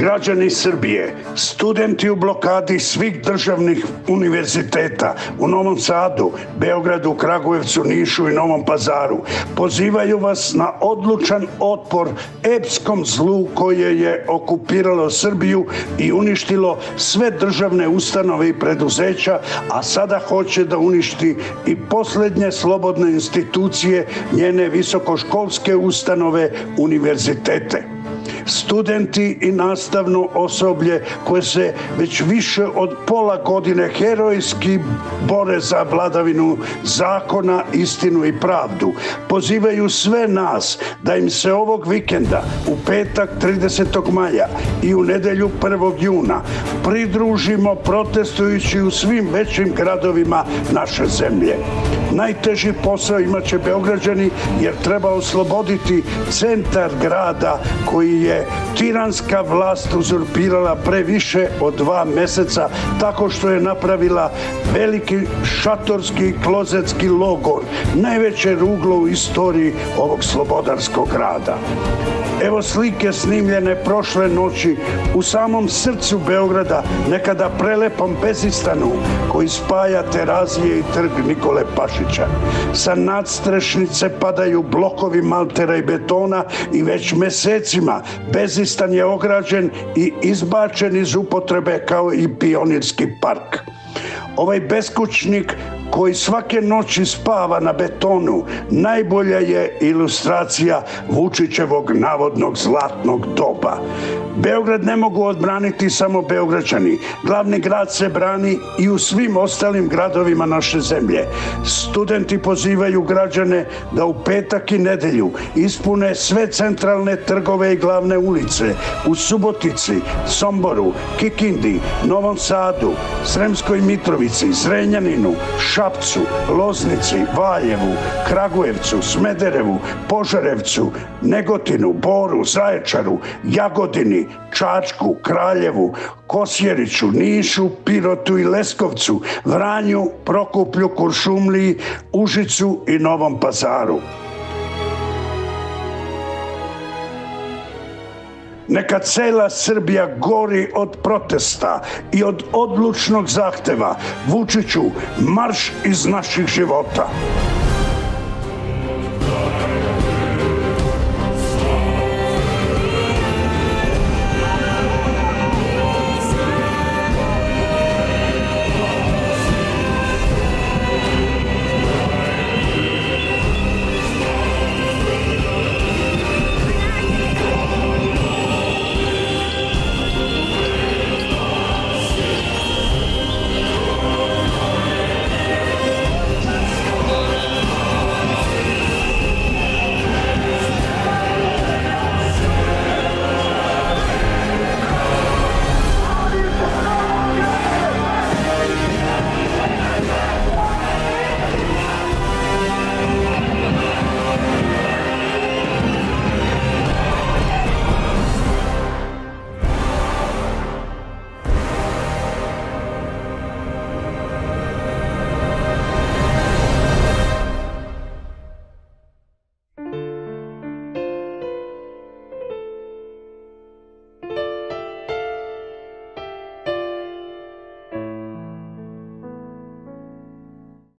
Građani Srbije, studenti u blokadi svih državnih univerziteta u Novom Sadu, Beogradu, Kragujevcu, Nišu i Novom Pazaru pozivaju vas na odlučan otpor epskom zlu koje je okupiralo Srbiju i uništilo sve državne ustanove i preduzeća, a sada hoće da uništi i poslednje slobodne institucije, njene visokoškolske ustanove, univerzitete. Studenti i nastavno osoblje koje se već više od pola godine herojski bore za vladavinu zakona, istinu i pravdu, pozivaju sve nas da im se ovog vikenda, u petak 30. maja i u nedelju 1. juna, pridružimo protestujući u svim većim gradovima naše zemlje. Najteži posao imaće Beograđani jer treba osloboditi centar grada koji je tiranska vlast uzurpirala pre više od 2 meseca tako što je napravila veliki šatorski klozetski logor, najveće ruglo u istoriji ovog slobodarskog grada. Evo slike snimljene prošle noći u samom srcu Beograda, nekada prelepom Bezistanu koji spaja Terazije i trg Nikole Pašića. Sa nadstrešnice padaju blokovi maltera i betona i već mesecima Bezistan je ograđen i izbačen iz upotrebe kao i Pionirski park. Ovaj beskućnik koji svake noći spava na betonu najbolja je ilustracija Vučićevog navodnog zlatnog doba. Beograd ne mogu odbraniti samo Beograđani. Glavni grad se brani i u svim ostalim gradovima naše zemlje. Studenti pozivaju građane da u petak i nedelju ispune sve centralne trgove i glavne ulice u Subotici, Somboru, Kikindi, Novom Sadu, Sremskoj Mitrovici, Zrenjaninu, Šapcu, Loznici, Valjevu, Kragujevcu, Smederevu, Požarevcu, Negotinu, Boru, Zaječaru, Jagodini, Čačku, Kraljevu, Kosjeriću, Nišu, Pirotu i Leskovcu, Vranju, Prokuplju, Kuršumliji, Užicu i Novom Pazaru. Neka cela Srbija gori od protesta i od odlučnog zahteva. Vučiću, marš iz naših života!